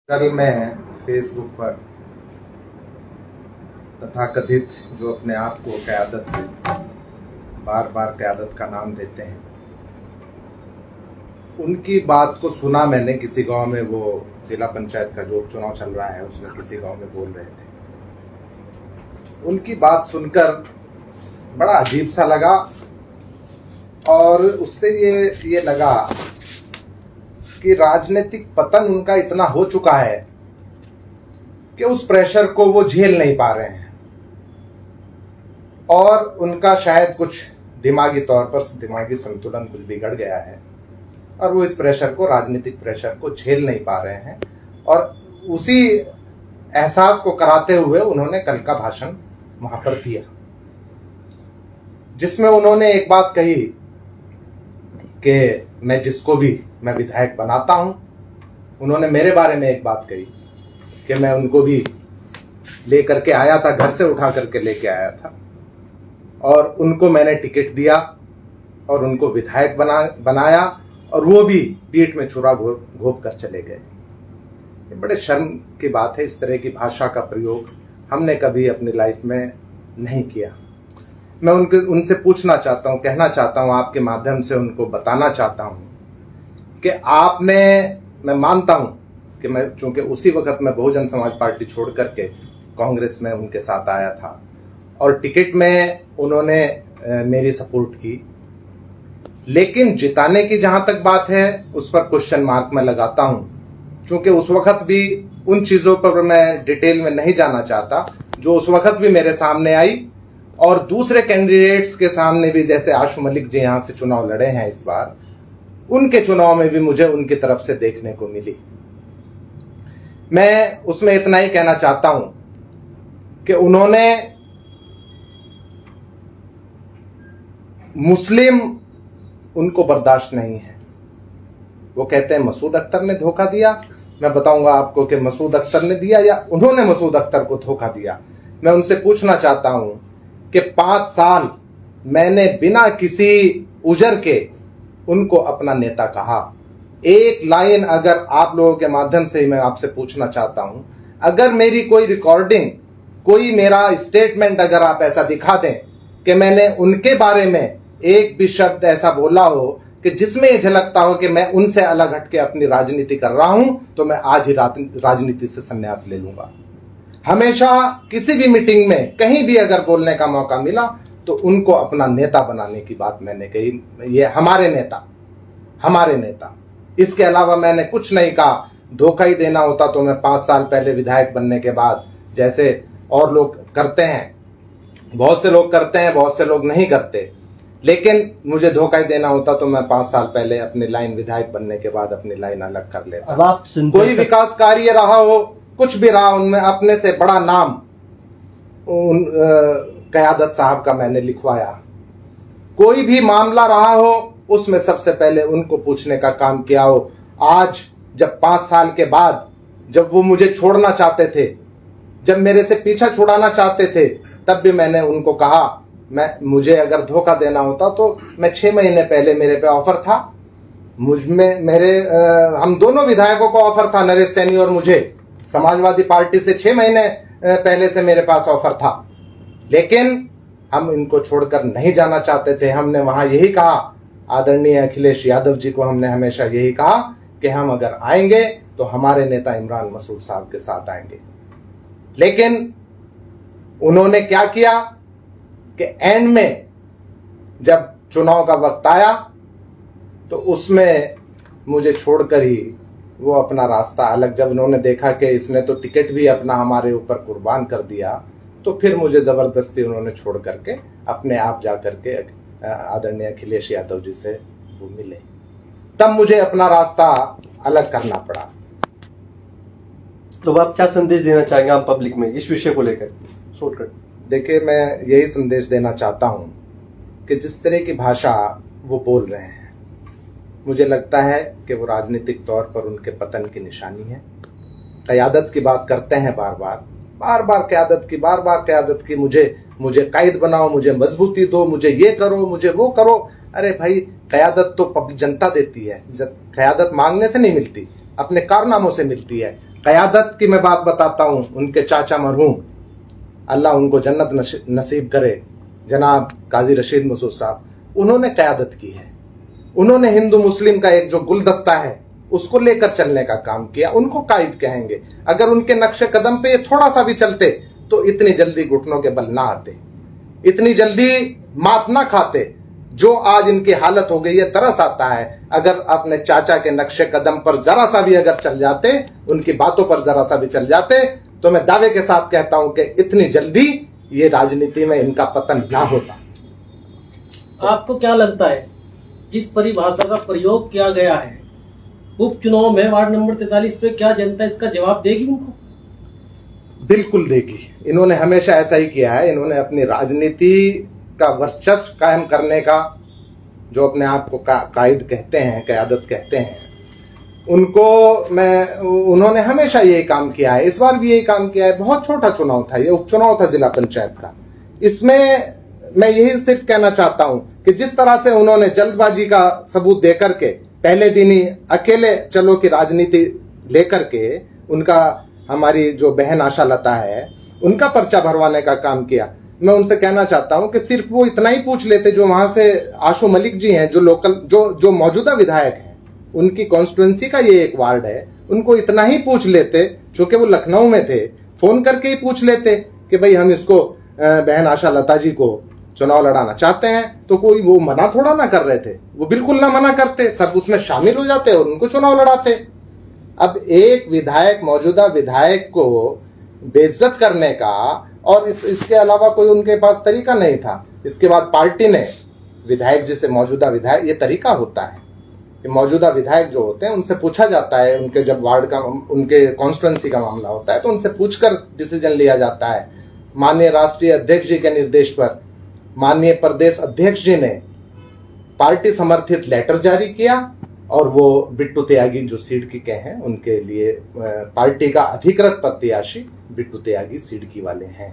कल मैं फेसबुक पर तथाकथित जो अपने आप को क़यादत बार बार क़यादत का नाम देते हैं, उनकी बात को सुना मैंने। किसी गांव में वो जिला पंचायत का जो चुनाव चल रहा है उसमें किसी गांव में बोल रहे थे। उनकी बात सुनकर बड़ा अजीब सा लगा और उससे ये लगा कि राजनीतिक पतन उनका इतना हो चुका है कि उस प्रेशर को वो झेल नहीं पा रहे हैं और उनका शायद कुछ दिमागी तौर पर दिमागी संतुलन कुछ बिगड़ गया है और वो इस प्रेशर को, राजनीतिक प्रेशर को झेल नहीं पा रहे हैं। और उसी एहसास को कराते हुए उन्होंने कल का भाषण वहां पर दिया, जिसमें उन्होंने एक बात कही कि मैं जिसको भी मैं विधायक बनाता हूं। उन्होंने मेरे बारे में एक बात कही कि मैं उनको भी लेकर के आया था, घर से उठा करके लेके आया था और उनको मैंने टिकट दिया और उनको विधायक बनाया और वो भी पीठ में छुरा घोंप कर चले गए। ये बड़े शर्म की बात है। इस तरह की भाषा का प्रयोग हमने कभी अपनी लाइफ में नहीं किया। मैं उनसे पूछना चाहता हूं, कहना चाहता हूं, आपके माध्यम से उनको बताना चाहता हूं कि मैं मानता हूं कि मैं चूंकि उसी वक्त मैं बहुजन समाज पार्टी छोड़ करके कांग्रेस में उनके साथ आया था और टिकट में उन्होंने मेरी सपोर्ट की, लेकिन जिताने की जहां तक बात है उस पर क्वेश्चन मार्क मैं लगाता हूं। चूंकि उस वक्त भी उन चीजों पर मैं डिटेल में नहीं जाना चाहता जो उस वक्त भी मेरे सामने आई और दूसरे कैंडिडेट्स के सामने भी, जैसे आशु मलिक जी यहां से चुनाव लड़े हैं इस बार, उनके चुनाव में भी मुझे उनकी तरफ से देखने को मिली। मैं उसमें इतना ही कहना चाहता हूं कि उन्होंने मुस्लिम उनको बर्दाश्त नहीं है। वो कहते हैं मसूद अख्तर ने धोखा दिया। मैं बताऊंगा आपको कि मसूद अख्तर ने दिया या उन्होंने मसूद अख्तर को धोखा दिया। मैं उनसे पूछना चाहता हूं कि 5 साल मैंने बिना किसी उजर के उनको अपना नेता कहा। एक लाइन अगर आप लोगों के माध्यम से ही मैं आपसे पूछना चाहता हूं, अगर मेरी कोई रिकॉर्डिंग, कोई मेरा स्टेटमेंट अगर आप ऐसा दिखा दें कि मैंने उनके बारे में एक भी शब्द ऐसा बोला हो कि जिसमें यह झलकता हो कि मैं उनसे अलग हटके अपनी राजनीति कर रहा हूं, तो मैं आज ही राजनीति से संन्यास ले लूंगा। हमेशा किसी भी मीटिंग में कहीं भी अगर बोलने का मौका मिला तो उनको अपना नेता बनाने की बात मैंने कही। ये हमारे नेता, इसके अलावा मैंने कुछ नहीं कहा। धोखा ही देना होता तो मैं 5 साल पहले विधायक बनने के बाद, जैसे और लोग करते हैं, बहुत से लोग करते हैं, बहुत से लोग नहीं करते, लेकिन मुझे धोखा ही देना होता तो मैं 5 साल पहले अपनी लाइन विधायक बनने के बाद अपनी लाइन अलग कर लेता। अब आप कोई विकास कार्य रहा हो, कुछ भी रहा, उनमें अपने से बड़ा नाम क़यादत साहब का मैंने लिखवाया। कोई भी मामला रहा हो उसमें सबसे पहले उनको पूछने का काम किया हो। आज जब 5 साल के बाद जब वो मुझे छोड़ना चाहते थे, जब मेरे से पीछा छुड़ाना चाहते थे, तब भी मैंने उनको कहा मुझे अगर धोखा देना होता तो मैं 6 महीने पहले मेरे पे ऑफर था, हम दोनों विधायकों को ऑफर था, नरेश सैनी और मुझे, समाजवादी पार्टी से 6 महीने पहले से मेरे पास ऑफर था, लेकिन हम इनको छोड़कर नहीं जाना चाहते थे। हमने वहां यही कहा, आदरणीय अखिलेश यादव जी को हमने हमेशा यही कहा कि हम अगर आएंगे तो हमारे नेता इमरान मसूद साहब के साथ आएंगे। लेकिन उन्होंने क्या किया कि एंड में जब चुनाव का वक्त आया तो उसमें मुझे छोड़कर ही वो अपना रास्ता अलग, जब उन्होंने देखा कि इसने तो टिकट भी अपना हमारे ऊपर कुर्बान कर दिया, तो फिर मुझे जबरदस्ती उन्होंने छोड़ करके अपने आप जा करके आदरणीय अखिलेश यादव जी से वो मिले। तब मुझे अपना रास्ता अलग करना पड़ा। तो आप क्या संदेश देना चाहेंगे आम पब्लिक में इस विषय को लेकर? शॉर्टकट देखिए, मैं यही संदेश देना चाहता हूं कि जिस तरह की भाषा वो बोल रहे हैं, मुझे लगता है कि वो राजनीतिक तौर पर उनके पतन की निशानी है। क़यादत की बात करते हैं बार बार क़यादत की, मुझे कायद बनाओ, मुझे मजबूती दो, मुझे ये करो, मुझे वो करो। अरे भाई, क़यादत तो जनता देती है। क़यादत मांगने से नहीं मिलती, अपने कारनामों से मिलती है। क़यादत की मैं बात बताता हूँ, उनके चाचा मरहूम, अल्लाह उनको जन्नत नसीब करे, जनाब काजी रशीद मसूद साहब, उन्होंने क़यादत की है। उन्होंने हिंदू मुस्लिम का एक जो गुलदस्ता है उसको लेकर चलने का काम किया, उनको कायद कहेंगे। अगर उनके नक्शे कदम पे ये थोड़ा सा भी चलते तो इतनी जल्दी घुटनों के बल ना आते, इतनी जल्दी मात ना खाते जो आज इनकी हालत हो गई है। तरस आता है, अगर अपने चाचा के नक्शे कदम पर जरा सा भी अगर चल जाते, उनकी बातों पर जरा सा भी चल जाते, तो मैं दावे के साथ कहता हूं कि इतनी जल्दी ये राजनीति में इनका पतन ना होता। आपको क्या लगता है, जिस परिभाषा का प्रयोग किया गया है उपचुनाव में वार्ड नंबर 43 पे, क्या जनता इसका जवाब देगी उनको? बिल्कुल देगी। इन्होंने हमेशा ऐसा ही किया है। इन्होंने अपनी राजनीति का वर्चस्व कायम करने का, जो अपने आप को कायद कहते हैं, क़यादत कहते हैं, उन्होंने हमेशा यही काम किया है। इस बार भी यही काम किया है। बहुत छोटा चुनाव था, ये उपचुनाव था जिला पंचायत का। इसमें मैं यही सिर्फ कहना चाहता हूं कि जिस तरह से उन्होंने जल्दबाजी का सबूत देकर के पहले दिन ही अकेले चलो की राजनीति लेकर के उनका, हमारी जो बहन आशा लता है, उनका पर्चा भरवाने का काम किया। मैं उनसे कहना चाहता हूं कि सिर्फ वो इतना ही पूछ लेते, जो वहां से आशु मलिक जी हैं, जो लोकल जो मौजूदा विधायक हैं, उनकी कॉन्स्टिट्यूंसी का ये एक वार्ड है, उनको इतना ही पूछ लेते, चूंकि वो लखनऊ में थे, फोन करके ही पूछ लेते कि भाई हम इसको बहन आशा लता जी को चुनाव लड़ाना चाहते हैं, तो कोई वो मना थोड़ा ना कर रहे थे। वो बिल्कुल ना मना करते, सब उसमें शामिल हो जाते और उनको चुनाव लड़ाते। अब एक विधायक, मौजूदा विधायक को बेइज्जत करने का और इसके अलावा कोई उनके पास तरीका नहीं था। इसके बाद पार्टी ने विधायक जी से, मौजूदा विधायक, ये तरीका होता है कि मौजूदा विधायक जो होते हैं उनसे पूछा जाता है, उनके जब वार्ड का, उनके कॉन्स्टिट्यूंसी का मामला होता है तो उनसे पूछकर डिसीजन लिया जाता है। माननीय राष्ट्रीय अध्यक्ष जी के निर्देश पर माननीय प्रदेश अध्यक्ष जी ने पार्टी समर्थित लेटर जारी किया और वो बिट्टू त्यागी, जो सिडकी के हैं, उनके लिए पार्टी का अधिकृत प्रत्याशी बिट्टू त्यागी सिडकी वाले हैं।